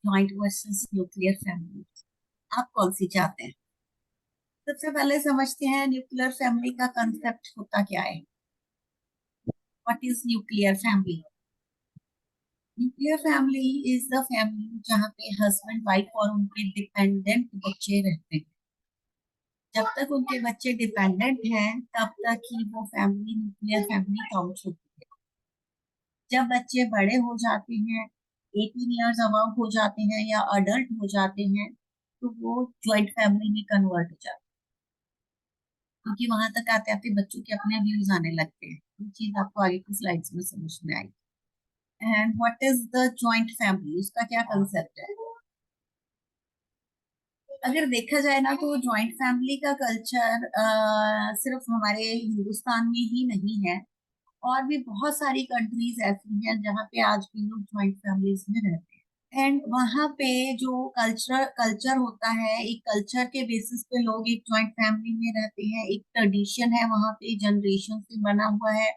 Joint versus nuclear family, आप कौन सी चाहते हैं? सबसे पहले समझते हैं न्यूक्लियर फैमिली का कंसेप्ट होता क्या है। What is nuclear family? Nuclear family is the family जहाँ पे हस्बैंड वाइफ और उनके डिपेंडेंट बच्चे रहते हैं। जब तक उनके बच्चे डिपेंडेंट हैं तब तक ही वो फैमिली न्यूक्लियर फैमिली काउंट होती है। जब बच्चे बड़े हो जाते हैं, 18 ईयर्स अबाउट हो जाते हैं या अडल्ट हो जाते हैं, तो वो ज्वाइंट फैमिली में कन्वर्ट हो जाते हैं, क्योंकि वहां तक आते आते बच्चों के अपने व्यूज आने लगते हैं। ये चीज आपको आगे की स्लाइड्स में समझ में आई। And what is the joint family, उसका क्या कंसेप्ट है? अगर देखा जाए ना तो ज्वाइंट फैमिली का कल्चर सिर्फ हमारे हिंदुस्तान में ही नहीं है, और भी बहुत सारी कंट्रीज ऐसी हैं जहाँ पे आज भी लोग ज्वाइंट फैमिलीज में रहते हैं। एंड वहाँ पे जो कल्चर कल्चर होता है, एक कल्चर के बेसिस पे लोग एक ज्वाइंट फैमिली में रहते हैं। एक ट्रेडिशन है वहाँ पे, जनरेशन से बना हुआ है।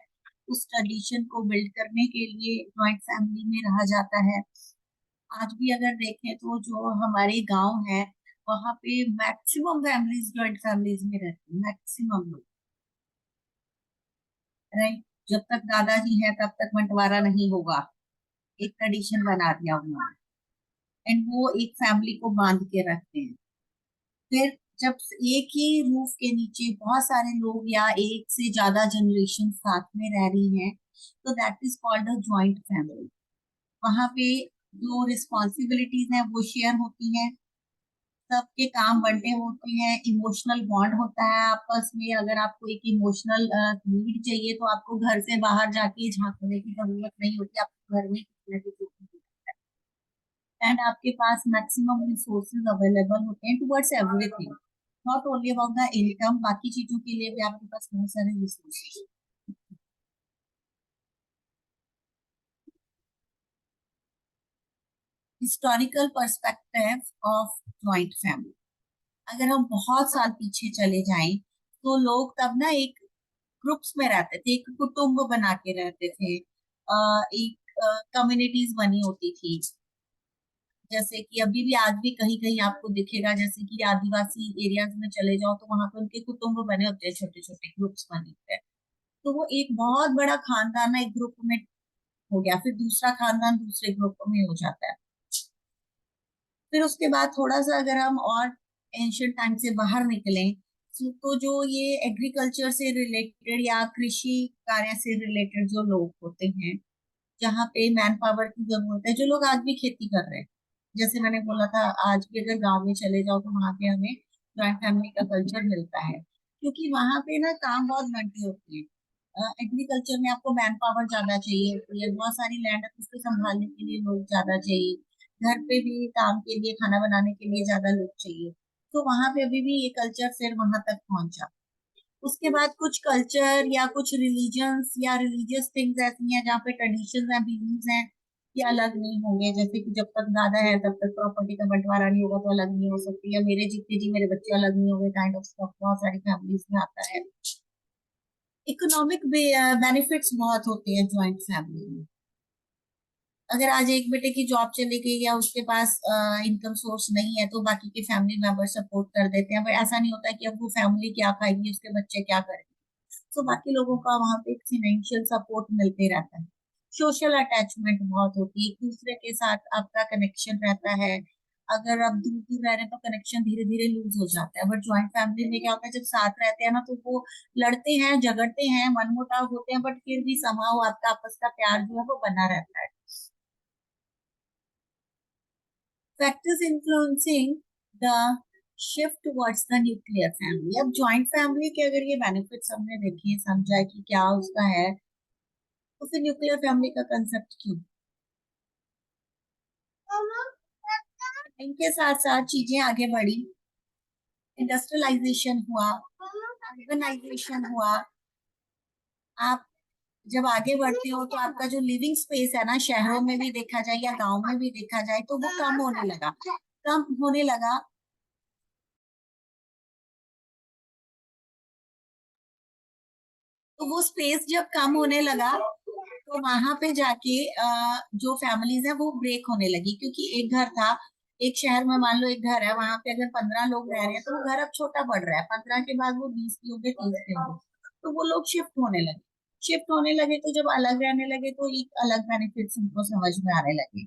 उस ट्रेडिशन को बिल्ड करने के लिए ज्वाइंट फैमिली में रहा जाता है। आज भी अगर देखें तो जो हमारे गांव है, वहाँ पे मैक्सिमम फैमिलीज ज्वाइंट फैमिलीज में रहती है, मैक्सिमम लोग। राइट। जब तक दादाजी है तब तक बंटवारा नहीं होगा, एक ट्रेडिशन बना दिया उन्होंने। एंड वो एक फैमिली को बांध के रखते हैं। फिर जब एक ही रूफ के नीचे बहुत सारे लोग या एक से ज्यादा जनरेशन साथ में रह रही हैं, तो that is called a joint family. वहां पे जो रिस्पॉन्सिबिलिटीज हैं वो शेयर होती हैं, सबके काम बंटे होते हैं, इमोशनल बॉन्ड होता है आपस में। अगर आपको एक इमोशनल नीड चाहिए तो आपको घर से बाहर जाके झांकने की जरूरत नहीं होती, आपको घर में किसी न किसी। एंड आपके पास मैक्सिमम रिसोर्सेज अवेलेबल होते हैं towards everything, not only about the income, बाकी चीजों के लिए भी आपके पास बहुत सारे resources. Historical perspective of joint family, अगर हम बहुत साल पीछे चले जाएं तो लोग तब ना एक ग्रुप्स में रहते थे, एक कुटुंब बना के रहते थे। एक कम्युनिटीज बनी होती थी। जैसे कि अभी भी आज भी कहीं कहीं आपको दिखेगा, जैसे कि आदिवासी एरियाज में चले जाओ तो वहां पे उनके कुटुंब बने होते हैं, छोटे छोटे ग्रुप्स बने होते हैं। तो वो एक बहुत बड़ा खानदान एक ग्रुप में हो गया, फिर दूसरा खानदान दूसरे ग्रुप में हो जाता है। फिर उसके बाद थोड़ा सा अगर हम और एंशियंट टाइम से बाहर निकलें, तो जो ये एग्रीकल्चर से रिलेटेड या कृषि कार्य से रिलेटेड जो लोग होते हैं, जहाँ पे मैन पावर की जरूरत है, जो लोग आज भी खेती कर रहे हैं। जैसे मैंने बोला था, आज भी अगर गांव में चले जाओ तो वहां पे हमें जॉइंट फैमिली का कल्चर मिलता है, क्योंकि वहां पे ना काम बहुत बंटी होती है। एग्रीकल्चर में आपको मैन पावर ज्यादा चाहिए होती है, बहुत सारी लैंड है उसको संभालने के लिए लोग ज्यादा चाहिए। घर पे भी काम के लिए, खाना बनाने के लिए ज्यादा लोग चाहिए। तो वहां पे अभी भी ये कल्चर फिर वहां तक पहुंचा। उसके बाद कुछ कल्चर या कुछ रिलीजन्स या रिलीजियस थिंग्स ऐसी हैं जहाँ पे ट्रेडिशंस हैं, बिलीव्स हैं, ये अलग नहीं होंगे। जैसे कि जब तक दादा है तब तक प्रॉपर्टी का बंटवारा नहीं होगा, तो अलग नहीं हो सकती, या मेरे जीते जी मेरे बच्चे अलग नहीं होंगे, काइंड ऑफ स्टफ बहुत सारी फैमिलीज में आता है। इकोनॉमिक बेनिफिट्स बहुत होते हैं ज्वाइंट फैमिली में। अगर आज एक बेटे की जॉब चली गई या उसके पास इनकम सोर्स नहीं है, तो बाकी के फैमिली मेंबर सपोर्ट कर देते हैं, पर ऐसा नहीं होता कि अब वो फैमिली क्या खाएगी, उसके बच्चे क्या करेंगे। तो बाकी लोगों का वहां पे एक फाइनेंशियल सपोर्ट मिलते रहता है। सोशल अटैचमेंट बहुत होती है, एक दूसरे के साथ आपका कनेक्शन रहता है। अगर आप दूर दूर रह रहे हैं तो कनेक्शन धीरे धीरे लूज हो जाता है, बट ज्वाइंट फैमिली में क्या होता है, जब साथ रहते हैं ना तो वो लड़ते हैं, झगड़ते हैं, मनमुटाव होते हैं, बट फिर भी समाओ आपका आपस का प्यार जो है वो बना रहता है। Factors influencing the shift towards the nuclear family. अब ज्वाइंट फैमिली के अगर ये बेनिफिट्स हमने देखे, समझा कि क्या उसका है, तो फिर न्यूक्लियर फैमिली का कंसेप्ट क्यों? इनके साथ साथ चीजें आगे बढ़ी, इंडस्ट्रियलाइजेशन हुआ, अर्बनाइजेशन हुआ। आप जब आगे बढ़ते हो तो आपका जो लिविंग स्पेस है ना, शहरों में भी देखा जाए या गांव में भी देखा जाए, तो वो कम होने लगा, कम होने लगा। तो वो स्पेस जब कम होने लगा तो वहां पे जाके जो फैमिलीज है वो ब्रेक होने लगी, क्योंकि एक घर था, एक शहर में मान लो एक घर है, वहां पे अगर 15 लोग रह रहे हैं तो वो घर अब छोटा पड़ रहा है, 15 के बाद वो 20 के होंगे, 30 के होंगे, तो वो लोग शिफ्ट होने लगे। तो जब अलग रहने लगे तो एक अलग बेनिफिट्स उनको समझ में आने लगे।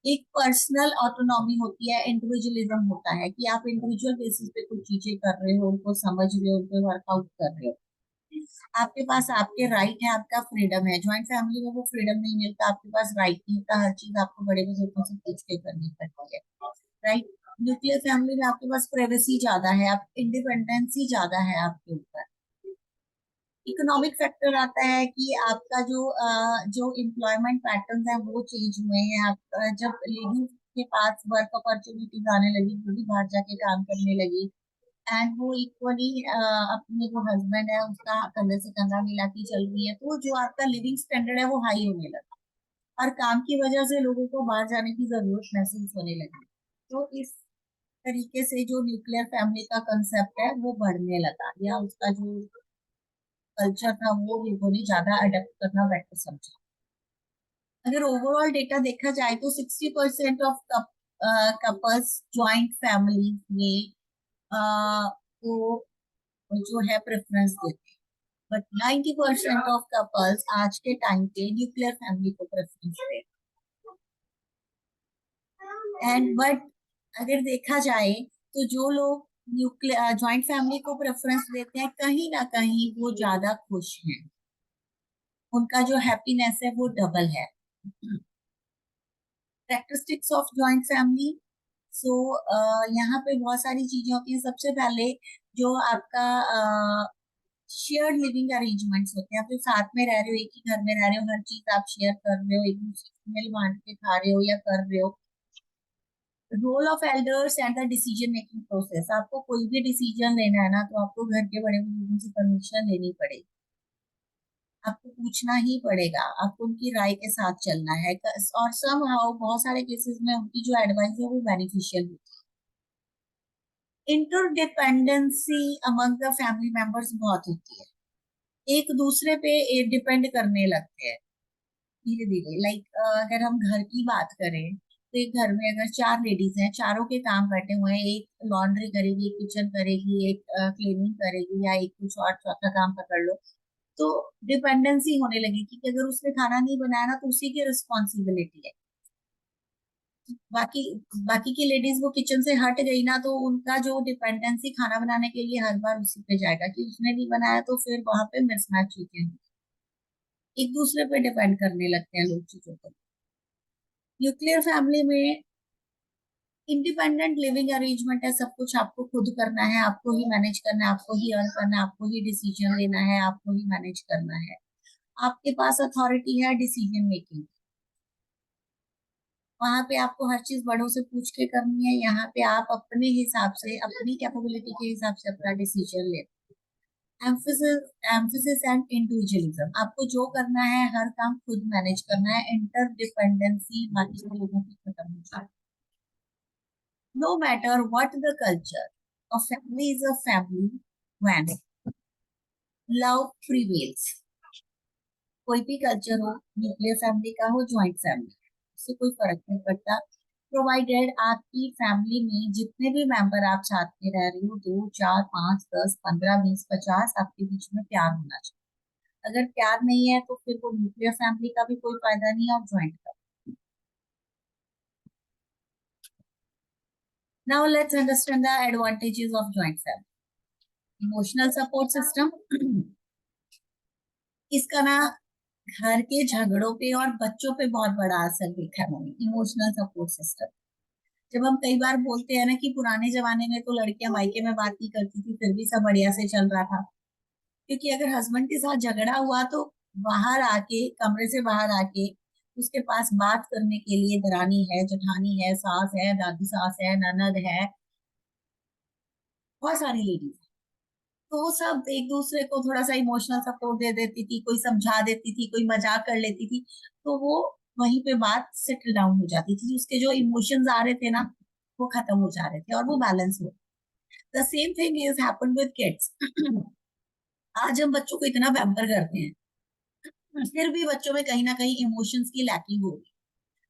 एक पर्सनल ऑटोनॉमी होती है, इंडिविजुअलिज्म होता है कि आप इंडिविजुअल बेसिस पे कुछ चीजें कर रहे हो, उनको समझ रहे हो, उन पे वर्कआउट कर रहे हो, आपके पास आपके राइट है, आपका फ्रीडम है। ज्वाइंट फैमिली में वो फ्रीडम नहीं मिलता, आपके पास राइट नहीं होता, हर चीज आपको बड़े बुजुर्गों से पूछ के करनी पड़ती है, राइट। न्यूक्लियर फैमिली में आपके पास प्राइवेसी ज्यादा है, आप इंडिपेंडेंसी ज्यादा है आपके ऊपर। इकोनॉमिक फैक्टर आता है कि आपका जो एम्प्लॉयमेंट पैटर्न है वो चेंज हुए हैं। आप जब लेडीज के पास वर्क अपॉर्चुनिटीज आने लगी, वो भी बाहर जाके काम करने लगी, एंड वो इक्वली अपने जो हस्बैंड है उसका कंधे से कंधा मिला के चल रही है, तो जो आपका लिविंग स्टैंडर्ड है वो हाई होने लगा, और काम की वजह से लोगों को बाहर जाने की जरूरत महसूस होने लगी। तो इस तरीके से जो न्यूक्लियर फैमिली का कंसेप्ट है वो बढ़ने लगा, या उसका जो कल्चर था वो लोगों ने ज्यादा अडेप्ट करना बेटर समझा। अगर ओवरऑल डेटा देखा जाए तो 60% ऑफ कपल्स ज्वाइंट फैमिली में को जो है प्रेफरेंस देते हैं, बट 90% ऑफ कपल्स आज के टाइम पे न्यूक्लियर फैमिली को प्रेफरेंस देते हैं। एंड बट अगर देखा जाए तो जो लोग न्यूक्लियर ज्वाइंट फैमिली को प्रेफरेंस देते हैं, कहीं ना कहीं वो ज्यादा खुश हैं, उनका जो हैप्पीनेस है वो डबल है। कैरेक्टरिस्टिक्स ऑफ ज्वाइंट फैमिली, सो यहाँ पे बहुत सारी चीजें होती हैं। सबसे पहले जो आपका शेयर्ड लिविंग अरेंजमेंट्स होते हैं, आप जो साथ में रह रहे हो, एक ही घर में रह रहे हो, हर चीज आप शेयर कर रहे हो, एक दूसरे को मिल बांट के खा रहे हो या कर रहे हो। Role of elders and the decision making process, आपको कोई भी डिसीजन लेना है ना तो आपको घर के बड़े बुजुर्गों से परमिशन लेनी पड़ेगी, आपको पूछना ही पड़ेगा, आपको उनकी राय के साथ चलना है, और सम हाउ बहुत सारे केसेस में उनकी जो एडवाइस है वो बेनिफिशियल होती है। Interdependency among the family members बहुत होती है, एक दूसरे पे डिपेंड करने लगते हैं धीरे धीरे। लाइक अगर हम घर की बात करें तो एक घर में अगर 4 लेडीज हैं, चारों के काम बैठे हुए हैं, एक लॉन्ड्री करेगी, एक किचन करेगी, एक क्लीनिंग करेगी, या एक कुछ और चौथा काम पकड़ लो, तो डिपेंडेंसी होने लगी कि अगर उसने खाना नहीं बनाया ना तो उसी की रिस्पॉन्सिबिलिटी है। बाकी बाकी की लेडीज वो किचन से हट गई ना तो उनका जो डिपेंडेंसी खाना बनाने के लिए हर बार उसी पे जाएगा, कि उसने नहीं बनाया, तो फिर वहां पे मिसमैच चीजें एक दूसरे पे डिपेंड करने लगते हैं लोग चीजों को। न्यूक्लियर फैमिली में इंडिपेंडेंट लिविंग अरेंजमेंट है, सब कुछ आपको खुद करना है, आपको ही मैनेज करना है, आपको ही अर्न करना है, आपको ही डिसीजन लेना है, आपको ही मैनेज करना है, आपके पास अथॉरिटी है डिसीजन मेकिंग। वहां पे आपको हर चीज बड़ों से पूछ के करनी है, यहाँ पे आप अपने हिसाब से, अपनी कैपेबिलिटी के हिसाब से अपना डिसीजन ले। एम्फोसिस एम्फोसिस एंड इंडिविजुअलिज्म, आपको जो करना है हर काम खुद मैनेज करना है, इंटरडिपेंडेंसी बाकी के लोगों की खत्म हो जाए। No matter what the culture, a family is a family when love prevails। कोई भी कल्चर हो, न्यूक्लियर फैमिली का हो, ज्वाइंट फैमिली, उससे कोई फर्क नहीं पड़ता, प्रोवाइडेड आपकी फैमिली में जितने भी मेंबर आप साथ में रह रहे हो, 2 4 5 10 15 20 50, आपके बीच में प्यार होना चाहिए। अगर प्यार नहीं है तो फिर वो न्यूक्लियर फैमिली का भी कोई फायदा नहीं है, और ज्वाइंट का। Now let's understand the advantages of joint family. Emotional support system, इसका ना घर के झगड़ों पे और बच्चों पे बहुत बड़ा असर देखा है मैंने। इमोशनल सपोर्ट सिस्टम, जब हम कई बार बोलते हैं ना कि पुराने जमाने में तो लड़कियां मायके में बात नहीं करती थी, फिर भी सब बढ़िया से चल रहा था, क्योंकि अगर हस्बैंड के साथ झगड़ा हुआ तो बाहर आके, कमरे से बाहर आके उसके पास बात करने के लिए दरानी है, जेठानी है, सास है, दादी सास है, ननद है, बहुत सारी लेडीज, तो वो सब एक दूसरे को थोड़ा सा इमोशनल सपोर्ट दे देती थी, कोई समझा देती थी, कोई मजाक कर लेती थी, तो वो वहीं पे बात सेटल डाउन हो जाती थी, उसके जो इमोशंस आ रहे थे ना वो खत्म हो जा रहे थे और वो बैलेंस हो। The same thing is happen with kids. आज हम बच्चों को इतना पैम्पर करते हैं, फिर भी बच्चों में कहीं ना कहीं इमोशंस की लैकिंग होगी।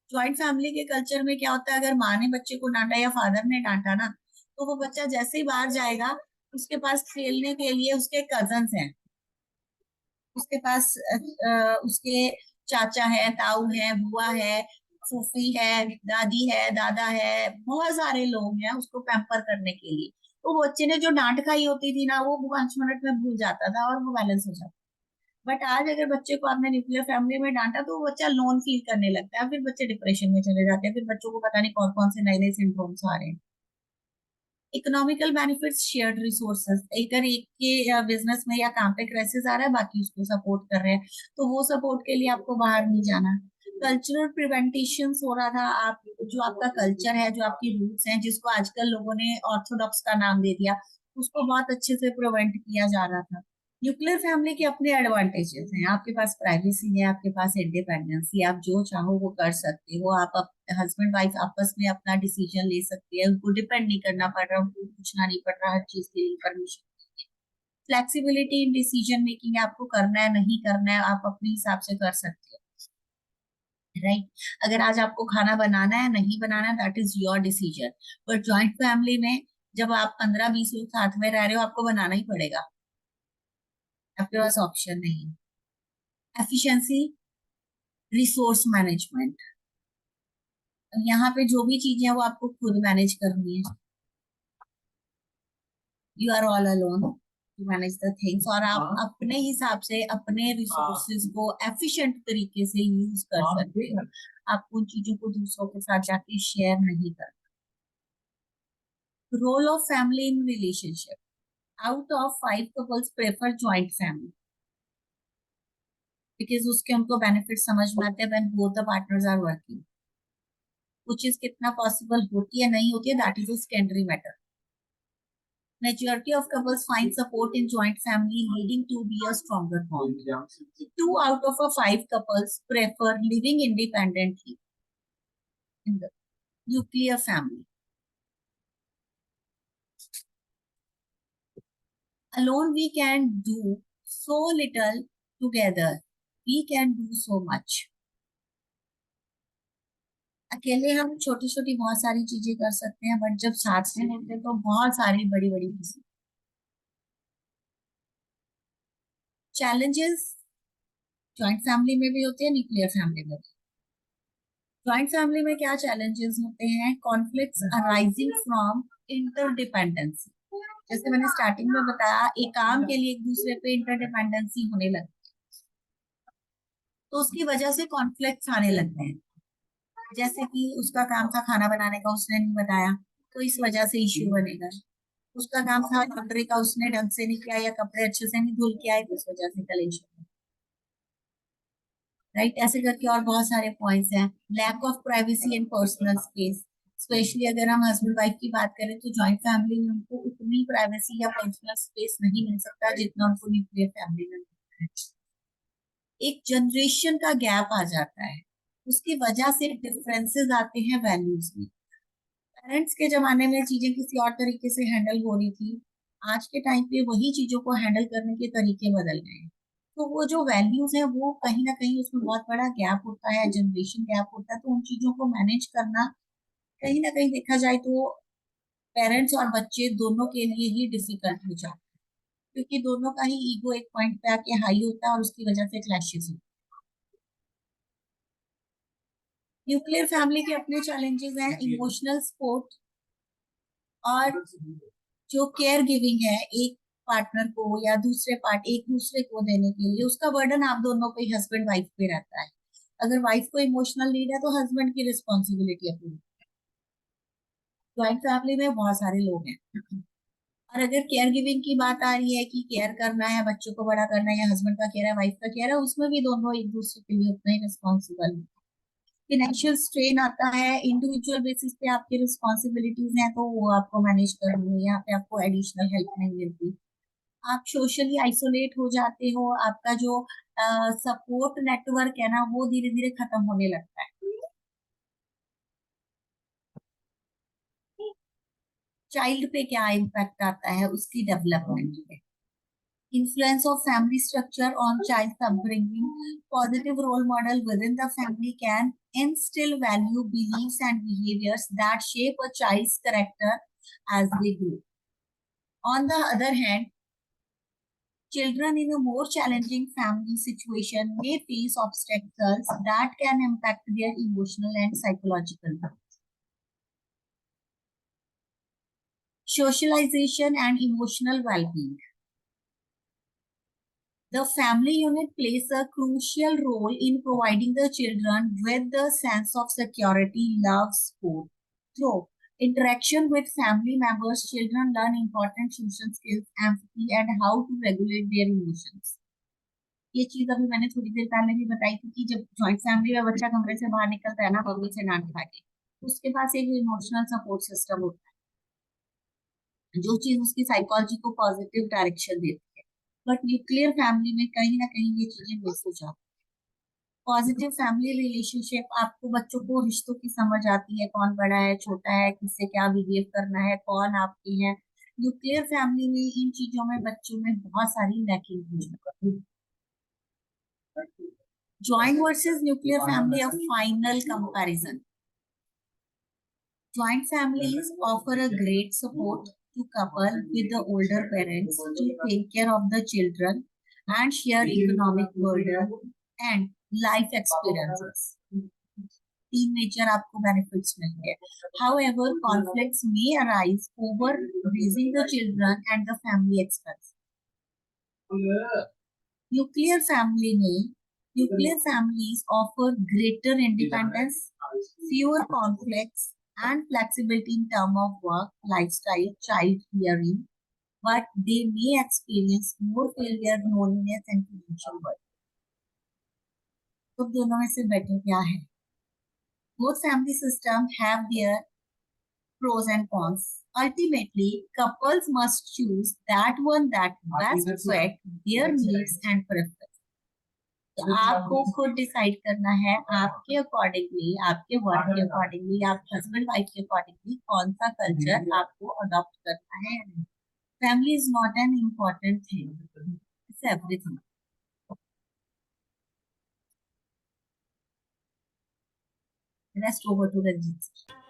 ज्वाइंट फैमिली के कल्चर में क्या होता है, अगर माँ ने बच्चे को डांटा या फादर ने डांटा ना, तो वो बच्चा जैसे ही बाहर जाएगा, उसके पास खेलने के लिए उसके कजन्स हैं, उसके पास उसके चाचा है, ताऊ है, बुआ है, फूफी है, दादी है, दादा है, बहुत सारे लोग हैं उसको पैम्पर करने के लिए। तो बच्चे ने जो डांट खाई होती थी ना, वो 5 मिनट में भूल जाता था और वो बैलेंस हो जाता। बट आज अगर बच्चे को आपने न्यूक्लियर फैमिली में डांटा, तो वो बच्चा लोन फील करने लगता है, फिर बच्चे डिप्रेशन में चले जाते हैं, फिर बच्चों को पता नहीं कौन कौन से नए नए सिंड्रोम्स आ रहे हैं। इकोनॉमिकल बेनिफिट्स, शेयर्ड रिसोर्सेज, अगर एक के बिजनेस में या काम पे क्राइसिस आ रहा है, बाकी उसको सपोर्ट कर रहे हैं, तो वो सपोर्ट के लिए आपको बाहर नहीं जाना। कल्चरल प्रिवेंटेशन हो रहा था, आप जो आपका कल्चर है, जो आपकी रूट्स हैं, जिसको आजकल लोगों ने ऑर्थोडॉक्स का नाम दे दिया, उसको बहुत अच्छे से प्रिवेंट किया जा रहा था। न्यूक्लियर फैमिली के अपने एडवांटेजेस हैं, आपके पास प्राइवेसी है, आपके पास इंडिपेंडेंसी, आप जो चाहो वो कर सकते हो, आप हस्बैंड वाइफ आपस में अपना डिसीजन ले सकते हैं, उनको डिपेंड नहीं करना पड़ रहा, उनको पूछना नहीं पड़ रहा हर चीज के लिए permission. Flexibility in decision making, आपको करना है नहीं करना है आप अपने हिसाब से कर सकते हो, राइट। अगर आज आपको खाना बनाना है नहीं बनाना है, दैट इज योर डिसीजन। पर जॉइंट फैमिली में जब आप 15-20 लोग साथ में रह रहे हो, आपको बनाना ही पड़ेगा, आपके पास ऑप्शन नहीं है। एफिशिएंसी, रिसोर्स मैनेजमेंट, यहाँ पे जो भी चीजें हैं वो आपको खुद मैनेज करनी है। You are all alone to manage the things, और आप अपने हिसाब से अपने रिसोर्सेज को एफिशिएंट तरीके से यूज कर सकते हो। आप उन चीजों को दूसरों के साथ जाके शेयर नहीं कर। Role of family in relationship, out of 5 couples prefer joint family, because उसके उनको बेनिफिट समझ में आते हैं when both the partners are working. वो चीज कितना पॉसिबल होती है नहीं होती है, that is a secondary matter. Majority of couples find support in joint family, leading to be a stronger bond. 2 out of 5 couples prefer living independently in the nuclear family. Alone, we can do so little. Together, we can do so much. अकेले हम छोटी छोटी बहुत सारी चीजें कर सकते हैं, बट जब साथ में होते हैं तो बहुत सारी बड़ी बड़ी चैलेंजेस ज्वाइंट फैमिली में भी होते हैं, न्यूक्लियर फैमिली में भी। ज्वाइंट फैमिली में क्या चैलेंजेस होते हैं? कॉन्फ्लिक्ट्स अराइजिंग फ्रॉम इंटरडिपेंडेंसी, जैसे मैंने स्टार्टिंग में बताया, एक काम के लिए एक दूसरे पे इंटरडिपेंडेंसी होने लगती है, तो उसकी वजह से कॉन्फ्लिक्ट्स आने लगते हैं। जैसे कि उसका काम था खाना बनाने का, उसने नहीं बताया, तो इस वजह से इश्यू बनेगा। उसका काम था कपड़े का, उसने ढंग से नहीं किया या कपड़े अच्छे से नहीं धुल के आए, तो इस वजह से कल इश्यू। राइट, ऐसे करके और बहुत सारे पॉइंट्स हैं। Lack of privacy and personal space, specially अगर हम हस्बैंड वाइफ की बात करें, तो जॉइंट फैमिली में उनको उतनी प्राइवेसी या पर्सनल स्पेस नहीं मिल सकता जितना उनको न्यूक्लियर फैमिली में मिलता है। एक जनरेशन का गैप आ जाता है, उसकी वजह से डिफरेंसेस आते हैं वैल्यूज में। पेरेंट्स के जमाने में चीजें किसी और तरीके से हैंडल हो रही थी, आज के टाइम पे वही चीजों को हैंडल करने के तरीके बदल गए हैं। तो वो जो वैल्यूज है वो कहीं ना कहीं उसमें बहुत बड़ा गैप होता है, जनरेशन गैप होता है, तो उन चीजों को मैनेज करना कहीं ना कहीं देखा जाए तो पेरेंट्स और बच्चे दोनों के लिए ही डिफिकल्ट हो जाता है, क्योंकि दोनों का ही ईगो एक पॉइंट पे आके हाई होता है और उसकी वजह से क्लैशेस होते हैं। न्यूक्लियर फैमिली के अपने चैलेंजेस हैं, इमोशनल सपोर्ट और जो केयर गिविंग है एक पार्टनर को या दूसरे पार्ट एक दूसरे को देने के लिए, उसका बर्डन आप दोनों पे, हस्बैंड वाइफ पे रहता है। अगर वाइफ को इमोशनल नीड है तो हस्बैंड की रिस्पॉन्सिबिलिटी है पूरी। ज्वाइंट फैमिली में बहुत सारे लोग हैं, और अगर केयर गिविंग की बात आ रही है कि केयर करना है, बच्चों को बड़ा करना है, या हस्बैंड का केयर है, वाइफ का केयर है, उसमें भी दोनों एक दूसरे के लिए उतना ही रिस्पॉन्सिबल है। फिनेंशियल स्ट्रेन आता है, इंडिविजुअल बेसिस पे आपकी रिस्पॉन्सिबिलिटीज हैं, तो वो आपको मैनेज करनी है, यहाँ पे आपको एडिशनल हेल्प नहीं मिलती। आप सोशली आइसोलेट हो जाते हो, आपका जो सपोर्ट नेटवर्क है ना, वो धीरे धीरे खत्म होने लगता है। चाइल्ड पे क्या इम्पैक्ट आता है उसकी डेवलपमेंट पे? Influence of family structure on child's upbringing. Positive role model within the family can instill value, beliefs, and behaviors that shape a child's character as they grow. On the other hand, children in a more challenging family situation may face obstacles that can impact their emotional and psychological health. Socialization and emotional well-being. The family unit plays a crucial role in providing the children with the sense of security, love, support. Through interaction with family members, children learn important social skills, empathy, and how to regulate their emotions. ये चीज अभी मैंने थोड़ी देर पहले भी बताई थी कि जब जॉइंट फैमिली में बच्चा कमरे से बाहर निकलता है ना मम्मी से डांट खा के, उसके पास एक इमोशनल सपोर्ट सिस्टम होता है जो चीज उसकी साइकोलॉजी को पॉजिटिव डायरेक्शन देती है। बट न्यूक्लियर फैमिली में कहीं ना कहीं ये चीजें मिस हो जाती है। पॉजिटिव फैमिली रिलेशनशिप आपको बच्चों को रिश्तों की समझ आती है, कौन बड़ा है छोटा है, किससे क्या बिहेव करना है, कौन आपके हैं। न्यूक्लियर फैमिली में इन चीजों में बच्चों में बहुत सारी लैकिंग हो जाती है। Joint versus nuclear family, a final comparison. Joint families offer a great support to couple with the older parents to take care of the children and share economic burden and life experiences. तीन major आपको benefits मिलेंगे। However, conflicts may arise over raising the children and the family expense. Nuclear family में nuclear families offer greater independence, fewer conflicts, and flexibility in terms of work, lifestyle, child rearing, but they may experience more failure, loneliness, and financial burden. तो दोनों में से better क्या है? Both family systems have their pros and cons. Ultimately, couples must choose that one that best fits their needs and preferences. तो आपको खुद decide करना है आपके अकॉर्डिंगली, आपके वर्क के अकॉर्डिंगली, आप हस्बैंड वाइफ के अकॉर्डिंगली कौन सा कल्चर आपको अडॉप्ट करना है या नहीं। Family is not an important thing, it's everything. Rest over to Ranjit.